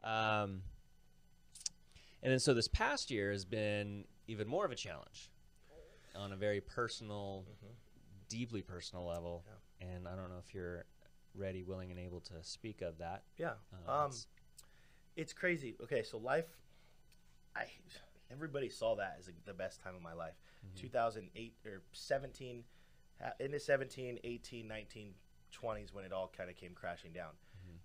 And then so this past year has been even more of a challenge on a very personal, deeply personal level. Yeah. And I don't know if you're ready, willing, and able to speak of that. Yeah. It's crazy. Okay, so I everybody saw that as the best time of my life. 2008 or 17, into 17, 18, 19, 20s when it all kind of came crashing down.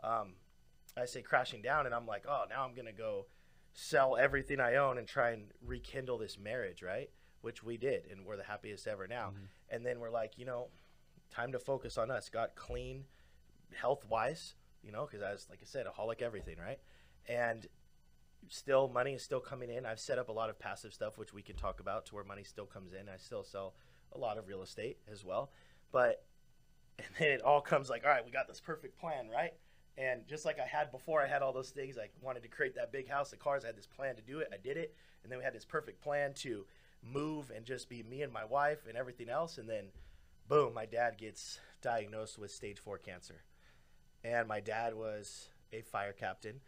I say crashing down, and I'm like, oh, now I'm gonna go sell everything I own and try and rekindle this marriage, right? Which we did, and we're the happiest ever now. And then we're like, time to focus on us. Got clean, health wise, because I was, like I said, a holic everything, right? And still, money is still coming in. I've set up a lot of passive stuff, which we can talk about, to where money still comes in. I still sell a lot of real estate as well. But, and then it all comes like, all right, we got this perfect plan, right? And just like I had before, I had all those things. I wanted to create that big house, the cars. I had this plan to do it. I did it. And then we had this perfect plan to move and just be me and my wife and everything else. And then, boom, my dad gets diagnosed with stage 4 cancer. And my dad was a fire captain,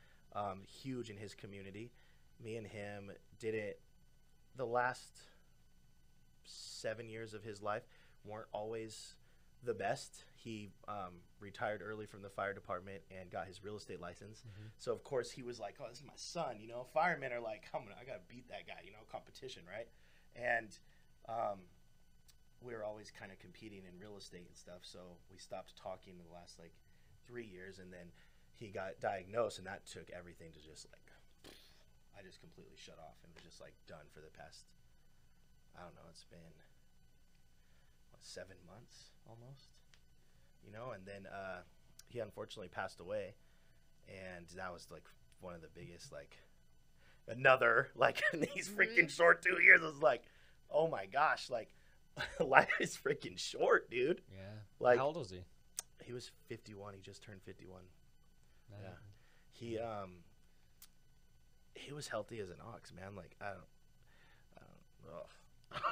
huge in his community. Me and him did it. The last 7 years of his life weren't always the best. He retired early from the fire department and got his real estate license. So of course he was like, oh, this is my son, firemen are like, I gotta beat that guy, competition, right? And we were always kind of competing in real estate and stuff. So we stopped talking in the last 3 years, and then he got diagnosed, and that took everything to just I just completely shut off and was just done for the past, I don't know, it's been 7 months almost, and then he unfortunately passed away, and that was one of the biggest another in these freaking short 2 years. It was oh my gosh, life is freaking short, dude. Yeah. How old was he? He was 51. He just turned 51. Man. Yeah. He was healthy as an ox, man. I don't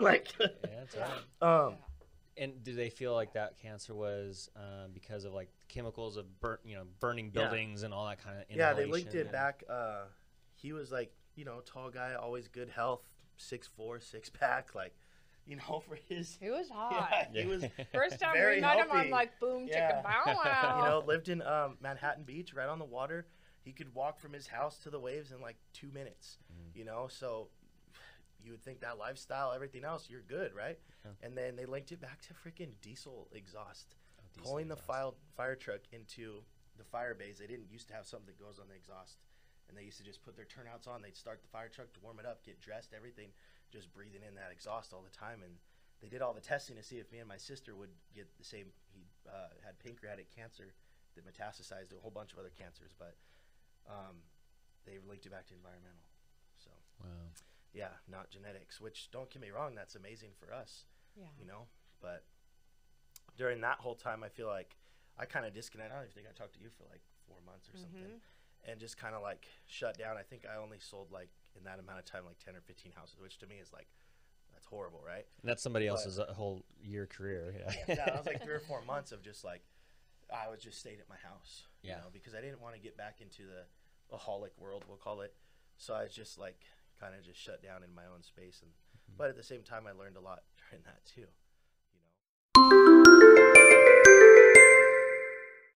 Yeah, that's right. And do they feel like that cancer was because of chemicals of burning buildings and all that kind of inhalation? Yeah, they linked it back. He was tall guy, always good health, 6'4", 6-pack, for his. He was hot. Yeah, he was First time very we met healthy. him, I'm boom, chicka, bow, wow. Lived in Manhattan Beach, right on the water. He could walk from his house to the waves in 2 minutes. So you would think that lifestyle, everything else, you're good, right? Yeah. And then they linked it back to freaking diesel exhaust. Pulling the fire truck into the fire bays. They didn't used to have something that goes on the exhaust. And they used to just put their turnouts on. They'd start the fire truck to warm it up, get dressed, everything, just breathing in that exhaust all the time. And they did all the testing to see if me and my sister would get the same. He had pancreatic cancer that metastasized to a whole bunch of other cancers. But they linked it back to environmental. So, wow. Yeah, not genetics, which, don't get me wrong, that's amazing for us. Yeah. But during that whole time, I feel like I kind of disconnected. I don't even think I talked to you for 4 months or something. And just kind of shut down. I think I only sold in that amount of time 10 or 15 houses, which to me is that's horrible, right? And that's somebody else's whole year career. Yeah, that was 3 or 4 months of just I was just staying at my house, because I didn't want to get back into the aholic world, we'll call it. So I was just kind of just shut down in my own space. And but at the same time, I learned a lot during that too.